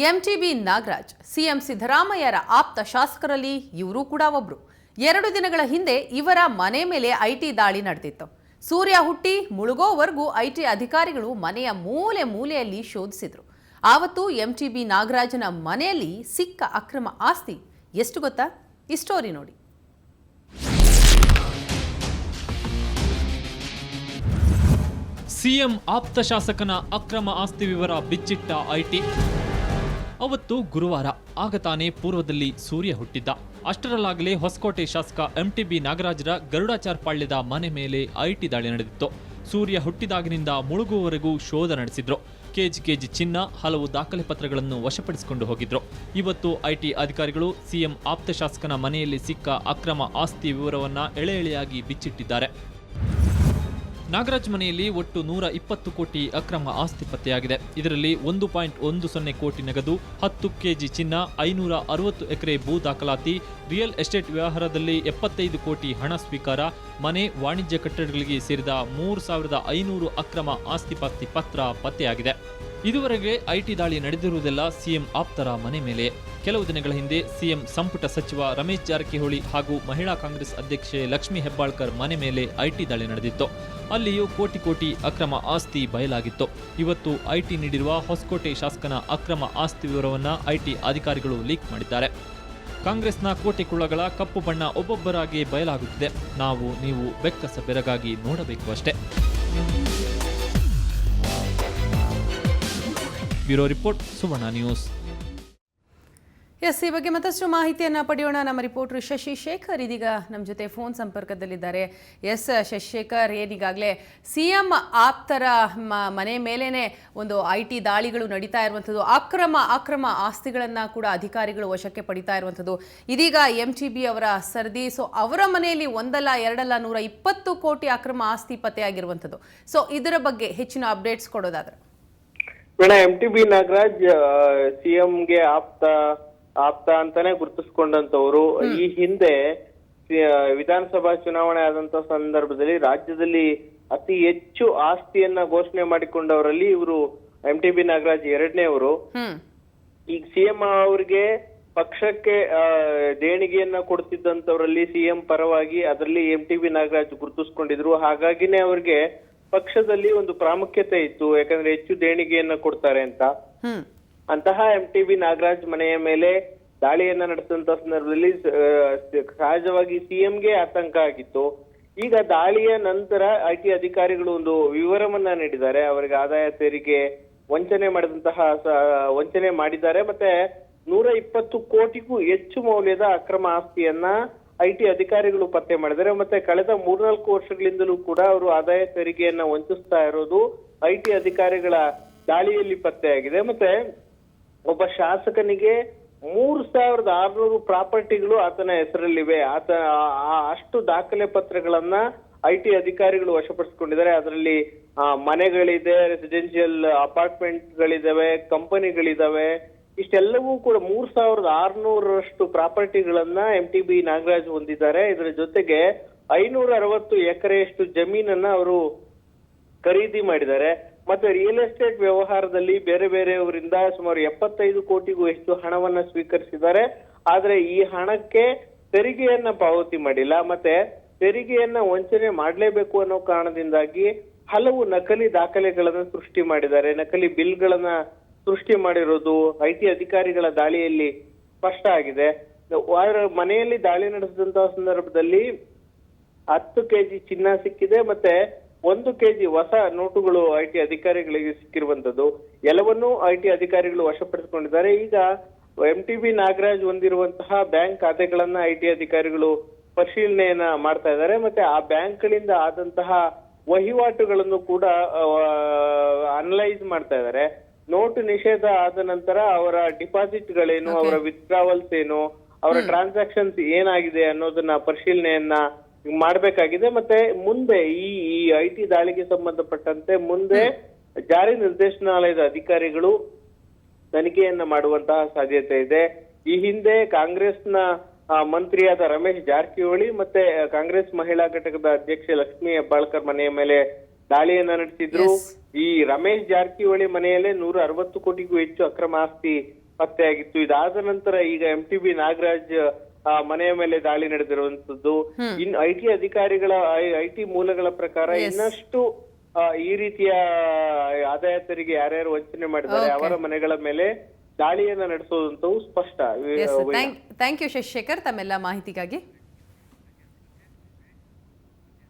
MTB Nagaraj CM ಸಿದ್ದರಾಮಯ್ಯರ ಆಪ್ತ ಶಾಸಕರಲ್ಲಿ ಇವರು ಕೂಡ ಒಬ್ರು. 2 ದಿನಗಳ ಹಿಂದೆ ಇವರ ಮನೆ ಮೇಲೆ ಐಟಿ ದಾಳಿ ನಡೆದಿತ್ತು. ಸೂರ್ಯ ಹುಟ್ಟಿ ಮುಳುಗೋವರೆಗೂ ಐಟಿ ಅಧಿಕಾರಿಗಳು ಮನೆಯ ಮೂಲೆ ಮೂಲೆಯಲ್ಲಿ ಶೋಧಿಸಿದ್ರು. ಆವತ್ತು ಎಂಟಿಬಿ ನಾಗರಾಜನ ಮನೆಯಲ್ಲಿ ಸಿಕ್ಕ ಅಕ್ರಮ ಆಸ್ತಿ ಎಷ್ಟು ಗೊತ್ತಾ? ಈ ಸ್ಟೋರಿ ನೋಡಿ. ಸಿಎಂ ಆಪ್ತ ಶಾಸಕನ ಅಕ್ರಮ ಆಸ್ತಿ ವಿವರ ಬಿಚ್ಚಿಟ್ಟ ಐಟಿ. ಅವತ್ತು ಗುರುವಾರ, ಆಗ ತಾನೇ ಪೂರ್ವದಲ್ಲಿ ಸೂರ್ಯ ಹುಟ್ಟಿದ್ದ. ಅಷ್ಟರಲ್ಲಾಗಲೇ ಹೊಸಕೋಟೆ ಶಾಸಕ ಎಂಟಿಬಿ ನಾಗರಾಜರ ಗರುಡಾಚಾರ್ ಪಾಳ್ಯದ ಮನೆ ಮೇಲೆ ಐಟಿ ದಾಳಿ ನಡೆದಿತ್ತು. ಸೂರ್ಯ ಹುಟ್ಟಿದಾಗಿನಿಂದ ಮುಳುಗುವವರೆಗೂ ಶೋಧ ನಡೆಸಿದ್ರು. ಕೆಜಿ ಚಿನ್ನ, ಹಲವು ದಾಖಲೆ ಪತ್ರಗಳನ್ನು ವಶಪಡಿಸಿಕೊಂಡು ಹೋಗಿದ್ರು. ಇವತ್ತು ಐಟಿ ಅಧಿಕಾರಿಗಳು ಸಿಎಂ ಆಪ್ತ ಶಾಸಕನ ಮನೆಯಲ್ಲಿ ಸಿಕ್ಕ ಅಕ್ರಮ ಆಸ್ತಿ ವಿವರವನ್ನ ಎಳೆ ಎಳೆಯಾಗಿ ಬಿಚ್ಚಿಟ್ಟಿದ್ದಾರೆ. ನಾಗರಾಜ್ ಮನೆಯಲ್ಲಿ ಒಟ್ಟು 120 ಕೋಟಿ ಅಕ್ರಮ ಆಸ್ತಿ ಪತ್ತೆಯಾಗಿದೆ. ಇದರಲ್ಲಿ 1.10 ಕೋಟಿ ನಗದು, 10 ಕೆಜಿ ಚಿನ್ನ, 560 ಎಕರೆ ಭೂ ದಾಖಲಾತಿ, ರಿಯಲ್ ಎಸ್ಟೇಟ್ ವ್ಯವಹಾರದಲ್ಲಿ 75 ಕೋಟಿ ಹಣ ಸ್ವೀಕಾರ, ಮನೆ, ವಾಣಿಜ್ಯ ಕಟ್ಟಡಗಳಿಗೆ ಸೇರಿದ 3500 ಅಕ್ರಮ ಆಸ್ತಿಪಾಸ್ತಿ ಪತ್ರ ಪತ್ತೆಯಾಗಿದೆ. ಇದುವರೆಗೆ ಐಟಿ ದಾಳಿ ನಡೆದಿರುವುದೆಲ್ಲ ಸಿಎಂ ಆಪ್ತರ ಮನೆ ಮೇಲೆ. ಕೆಲವು ದಿನಗಳ ಹಿಂದೆ ಸಿಎಂ ಸಂಪುಟ ಸಚಿವ ರಮೇಶ್ ಜಾರಕಿಹೊಳಿ ಹಾಗೂ ಮಹಿಳಾ ಕಾಂಗ್ರೆಸ್ ಅಧ್ಯಕ್ಷೆ ಲಕ್ಷ್ಮೀ ಹೆಬ್ಬಾಳ್ಕರ್ ಮನೆ ಮೇಲೆ ಐಟಿ ದಾಳಿ ನಡೆದಿತ್ತು. ಅಲ್ಲಿಯೂ ಕೋಟಿ ಅಕ್ರಮ ಆಸ್ತಿ ಬಯಲಾಗಿತ್ತು. ಇವತ್ತು ಐಟಿ ನೀಡಿರುವ ಹೊಸಕೋಟೆ ಶಾಸಕನ ಅಕ್ರಮ ಆಸ್ತಿ ವಿವರವನ್ನ ಐಟಿ ಅಧಿಕಾರಿಗಳು ಲೀಕ್ ಮಾಡಿದ್ದಾರೆ. ಕಾಂಗ್ರೆಸ್ನ ಕೋಟೆ ಕುಳ್ಳಗಳ ಕಪ್ಪು ಬಣ್ಣ ಒಬ್ಬೊಬ್ಬರಾಗಿ ಬಯಲಾಗುತ್ತಿದೆ. ನೀವು ಬೆಕ್ಕಸ ಬೆರಗಾಗಿ ನೋಡಬೇಕು ಅಷ್ಟೇ. ಬ್ಯೂರೋ ರಿಪೋರ್ಟ್, ಸುವರ್ಣ ನ್ಯೂಸ್. ಈ ಬಗ್ಗೆ ಮತ್ತಷ್ಟು ಮಾಹಿತಿಯನ್ನು ಪಡೆಯೋಣ. ನಮ್ಮ ರಿಪೋರ್ಟರ್ ಶಶಿಶೇಖರ್ ಇದೀಗ ನಮ್ಮ ಜೊತೆ ಫೋನ್ ಸಂಪರ್ಕದಲ್ಲಿದ್ದಾರೆ. ಶಶಿಶೇಖರ್, ಏನೀಗಾಗಲೇ ಸಿಎಂ ಆಪ್ತರ ಮನೆ ಮೇಲೇನೆ ಒಂದು ಐಟಿ ದಾಳಿಗಳು ನಡೀತಾ ಇರುವಂಥದ್ದು, ಅಕ್ರಮ ಆಸ್ತಿಗಳನ್ನು ಕೂಡ ಅಧಿಕಾರಿಗಳು ವಶಕ್ಕೆ ಪಡಿತಾ ಇರುವಂಥದ್ದು, ಇದೀಗ ಎಂಟಿಬಿ ಅವರ ಸರದಿ. ಸೊ ಅವರ ಮನೆಯಲ್ಲಿ ಒಂದಲ್ಲ ಎರಡಲ್ಲ 120 ಕೋಟಿ ಅಕ್ರಮ ಆಸ್ತಿ ಪತ್ತೆಯಾಗಿರುವಂಥದ್ದು. ಸೊ ಇದರ ಬಗ್ಗೆ ಹೆಚ್ಚಿನ ಅಪ್ಡೇಟ್ಸ್ ಕೊಡೋದಾದ್ರೆ ಮೇಡಮ್, ಎಂಟಿಬಿ ನಾಗರಾಜ್ ಸಿಎಂಗೆ ಆಪ್ತ ಅಂತಾನೆ ಗುರುತಿಸ್ಕೊಂಡಂತವ್ರು. ಈ ಹಿಂದೆ ವಿಧಾನಸಭಾ ಚುನಾವಣೆ ಆದಂತ ಸಂದರ್ಭದಲ್ಲಿ ರಾಜ್ಯದಲ್ಲಿ ಅತಿ ಹೆಚ್ಚು ಆಸ್ತಿಯನ್ನ ಘೋಷಣೆ ಮಾಡಿಕೊಂಡವರಲ್ಲಿ ಇವರು ಎಂಟಿಬಿ ನಾಗರಾಜ್ 2ನೇವರು. ಈಗ ಸಿಎಂ ಅವ್ರಿಗೆ ಪಕ್ಷಕ್ಕೆ ದೇಣಿಗೆಯನ್ನ ಕೊಡ್ತಿದ್ದಂತವ್ರಲ್ಲಿ ಸಿಎಂ ಪರವಾಗಿ ಅದರಲ್ಲಿ ಎಂಟಿಬಿ ನಾಗರಾಜ್ ಗುರುತಿಸ್ಕೊಂಡಿದ್ರು. ಹಾಗಾಗಿನೇ ಅವ್ರಿಗೆ ಪಕ್ಷದಲ್ಲಿ ಒಂದು ಪ್ರಾಮುಖ್ಯತೆ ಇತ್ತು, ಯಾಕಂದ್ರೆ ಹೆಚ್ಚು ದೇಣಿಗೆಯನ್ನ ಕೊಡ್ತಾರೆ ಅಂತ. ಅಂತಹ ಎಂಟಿಬಿ ನಾಗರಾಜ್ ಮನೆಯ ಮೇಲೆ ದಾಳಿಯನ್ನ ನಡೆಸಿದಂತ ಸಂದರ್ಭದಲ್ಲಿ ಸಹಜವಾಗಿ ಸಿಎಂಗೆ ಆತಂಕ ಆಗಿತ್ತು. ಈಗ ದಾಳಿಯ ನಂತರ ಐಟಿ ಅಧಿಕಾರಿಗಳು ಒಂದು ವಿವರವನ್ನ ನೀಡಿದ್ದಾರೆ. ಅವರಿಗೆ ಆದಾಯ ತೆರಿಗೆ ವಂಚನೆ ಮಾಡಿದ್ದಾರೆ, ಮತ್ತೆ 120 ಕೋಟಿಗೂ ಹೆಚ್ಚು ಮೌಲ್ಯದ ಅಕ್ರಮ ಆಸ್ತಿಯನ್ನ ಐಟಿ ಅಧಿಕಾರಿಗಳು ಪತ್ತೆ ಮಾಡಿದ್ದಾರೆ. ಮತ್ತೆ ಕಳೆದ 3-4 ವರ್ಷಗಳಿಂದಲೂ ಕೂಡ ಅವರು ಆದಾಯ ತೆರಿಗೆಯನ್ನ ವಂಚಿಸ್ತಾ ಇರೋದು ಐಟಿ ಅಧಿಕಾರಿಗಳ ದಾಳಿಯಲ್ಲಿ ಪತ್ತೆಯಾಗಿದೆ. ಮತ್ತೆ ಒಬ್ಬ ಶಾಸಕನಿಗೆ 3600 ಪ್ರಾಪರ್ಟಿಗಳು ಆತನ ಹೆಸರಲ್ಲಿವೆ. ಅಷ್ಟು ದಾಖಲೆ ಪತ್ರಗಳನ್ನ ಐಟಿ ಅಧಿಕಾರಿಗಳು ವಶಪಡಿಸಿಕೊಂಡಿದ್ದಾರೆ. ಅದರಲ್ಲಿ ಮನೆಗಳಿದೆ, ರೆಸಿಡೆನ್ಷಿಯಲ್ ಅಪಾರ್ಟ್ಮೆಂಟ್ಗಳಿದಾವೆ, ಕಂಪನಿಗಳಿದಾವೆ. ಇಷ್ಟೆಲ್ಲವೂ ಕೂಡ 3600ರಷ್ಟು ಪ್ರಾಪರ್ಟಿಗಳನ್ನ ಎಂಟಿಬಿ ನಾಗರಾಜ್ ಹೊಂದಿದ್ದಾರೆ. ಇದರ ಜೊತೆಗೆ 560 ಎಕರೆಯಷ್ಟು ಜಮೀನನ್ನ ಅವರು ಖರೀದಿ ಮಾಡಿದ್ದಾರೆ. ಮತ್ತೆ ರಿಯಲ್ ಎಸ್ಟೇಟ್ ವ್ಯವಹಾರದಲ್ಲಿ ಬೇರೆಯವರಿಂದ ಸುಮಾರು 75 ಕೋಟಿಗೂ ಹೆಚ್ಚು ಹಣವನ್ನ ಸ್ವೀಕರಿಸಿದ್ದಾರೆ. ಆದ್ರೆ ಈ ಹಣಕ್ಕೆ ತೆರಿಗೆಯನ್ನ ಪಾವತಿ ಮಾಡಿಲ್ಲ. ಮತ್ತೆ ತೆರಿಗೆಯನ್ನ ವಂಚನೆ ಮಾಡಲೇಬೇಕು ಅನ್ನೋ ಕಾರಣದಿಂದಾಗಿ ಹಲವು ನಕಲಿ ದಾಖಲೆಗಳನ್ನ ಸೃಷ್ಟಿ ಮಾಡಿದ್ದಾರೆ. ನಕಲಿ ಬಿಲ್ಗಳನ್ನ ಸೃಷ್ಟಿ ಮಾಡಿರೋದು ಐಟಿ ಅಧಿಕಾರಿಗಳ ದಾಳಿಯಲ್ಲಿ ಸ್ಪಷ್ಟ ಆಗಿದೆ. ಮನೆಯಲ್ಲಿ ದಾಳಿ ನಡೆಸಿದಂತಹ ಸಂದರ್ಭದಲ್ಲಿ 10 ಕೆಜಿ ಚಿನ್ನ ಸಿಕ್ಕಿದೆ, ಮತ್ತೆ 1 ಕೆಜಿ ಹೊಸ ನೋಟುಗಳು ಐಟಿ ಅಧಿಕಾರಿಗಳಿಗೆ ಸಿಕ್ಕಿರುವಂತದ್ದು. ಎಲ್ಲವನ್ನೂ ಐಟಿ ಅಧಿಕಾರಿಗಳು ವಶಪಡಿಸಿಕೊಂಡಿದ್ದಾರೆ. ಈಗ ಎಂಟಿಬಿ ನಾಗರಾಜ್ ಹೊಂದಿರುವಂತಹ ಬ್ಯಾಂಕ್ ಖಾತೆಗಳನ್ನ ಐಟಿ ಅಧಿಕಾರಿಗಳು ಪರಿಶೀಲನೆಯನ್ನ ಮಾಡ್ತಾ ಇದ್ದಾರೆ. ಮತ್ತೆ ಆ ಬ್ಯಾಂಕ್ಗಳಿಂದ ಆದಂತಹ ವಹಿವಾಟುಗಳನ್ನು ಕೂಡ ಅನಲೈಸ್ ಮಾಡ್ತಾ ಇದ್ದಾರೆ. ನೋಟು ನಿಷೇಧ ಆದ ನಂತರ ಅವರ ಡಿಪಾಸಿಟ್ಗಳೇನು, ಅವರ ವಿತ್ಡ್ರಾವಲ್ಸ್ ಏನು, ಅವರ ಟ್ರಾನ್ಸಾಕ್ಷನ್ಸ್ ಏನಾಗಿದೆ ಅನ್ನೋದನ್ನ ಪರಿಶೀಲನೆಯನ್ನ ಮಾಡ್ಬೇಕಾಗಿದೆ. ಮತ್ತೆ ಮುಂದೆ ಈ ಐಟಿ ದಾಳಿಗೆ ಸಂಬಂಧಪಟ್ಟಂತೆ ಮುಂದೆ ಜಾರಿ ನಿರ್ದೇಶನಾಲಯದ ಅಧಿಕಾರಿಗಳು ತನಿಖೆಯನ್ನ ಮಾಡುವಂತಹ ಸಾಧ್ಯತೆ ಇದೆ. ಈ ಹಿಂದೆ ಕಾಂಗ್ರೆಸ್ನ ಮಂತ್ರಿಯಾದ ರಮೇಶ್ ಜಾರಕಿಹೊಳಿ ಮತ್ತೆ ಕಾಂಗ್ರೆಸ್ ಮಹಿಳಾ ಘಟಕದ ಅಧ್ಯಕ್ಷೆ ಲಕ್ಷ್ಮೀ ಹೆಬ್ಬಾಳ್ಕರ್ ಮನೆಯ ಮೇಲೆ ದಾಳಿಯನ್ನ ನಡೆಸಿದ್ರು. ಈ ರಮೇಶ್ ಜಾರಕಿಹೊಳಿ ಮನೆಯಲ್ಲೇ 160 ಕೋಟಿಗೂ ಹೆಚ್ಚು ಅಕ್ರಮ ಆಸ್ತಿ ಪತ್ತೆಯಾಗಿತ್ತು. ಇದಾದ ನಂತರ ಈಗ MTB ನಾಗರಾಜ್ ಮನೆಯ ಮೇಲೆ ದಾಳಿ ನಡೆದಿರುವಂತದ್ದು. ಇನ್ನು IT ಅಧಿಕಾರಿಗಳ IT ಮೂಲಗಳ ಪ್ರಕಾರ ಇನ್ನಷ್ಟು ಈ ರೀತಿಯ ಆದಾಯ ತೆರಿಗೆ ಯಾರ್ಯಾರು ವಂಚನೆ ಮಾಡಿದ್ದಾರೆ ಅವರ ಮನೆಗಳ ಮೇಲೆ ದಾಳಿಯನ್ನ ನಡೆಸೋದಂತೂ ಸ್ಪಷ್ಟ. ಥ್ಯಾಂಕ್ ಯು ಶಶಿಶೇಖರ್ ತಮ್ಮೆಲ್ಲ ಮಾಹಿತಿಗಾಗಿ.